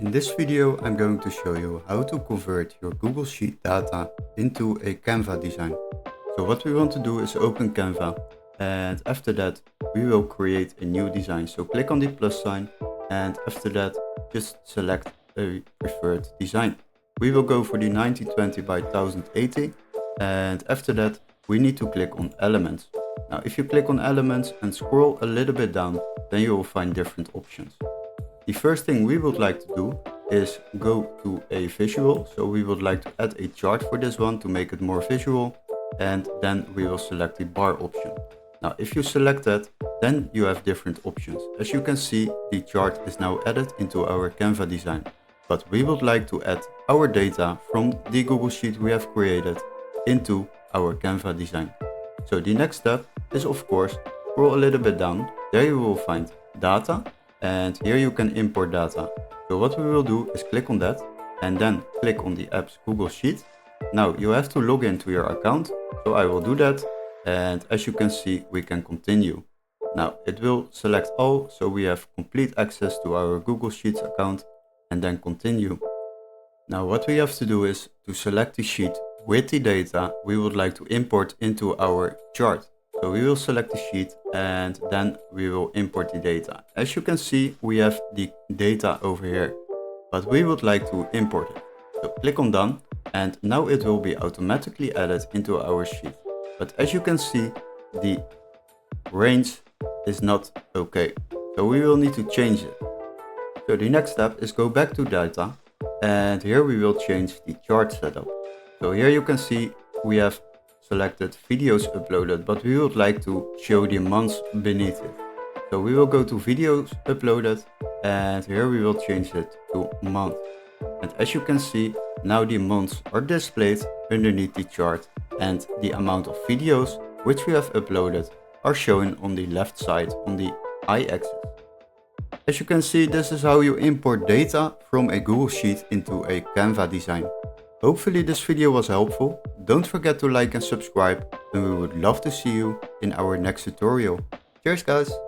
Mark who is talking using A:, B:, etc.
A: In this video, I'm going to show you how to convert your Google Sheet data into a Canva design. So what we want to do is open Canva, and after that we will create a new design. So click on the plus sign, and after that just select a preferred design. We will go for the 1920 by 1080, and after that we need to click on elements. Now if you click on elements and scroll a little bit down, then you will find different options. The first thing we would like to do is go to a visual. So we would like to add a chart for this one to make it more visual, and then we will select the bar option. Now if you select that, then you have different options. As you can see, the chart is now added into our Canva design, but we would like to add our data from the Google Sheet we have created into our Canva design. So the next step is, of course, scroll a little bit down. There you will find data, and here you can import data. So what we will do is click on that and then click on the app's Google Sheet. Now you have to log into your account, so I will do that, and as you can see we can continue. Now it will select all, so we have complete access to our Google Sheets account, and then continue. Now what we have to do is to select the sheet with the data we would like to import into our chart. So we will select the sheet and then we will import the data. As you can see, we have the data over here, but we would like to import it. So click on done, and now it will be automatically added into our sheet. But as you can see, the range is not okay. So we will need to change it. So the next step is go back to data, and here we will change the chart setup. So here you can see we have selected videos uploaded, but we would like to show the months beneath it. So we will go to videos uploaded, and here we will change it to month. And as you can see, now the months are displayed underneath the chart, and the amount of videos which we have uploaded are shown on the left side on the y-axis. As you can see, this is how you import data from a Google Sheet into a Canva design. Hopefully this video was helpful. Don't forget to like and subscribe, and we would love to see you in our next tutorial. Cheers guys!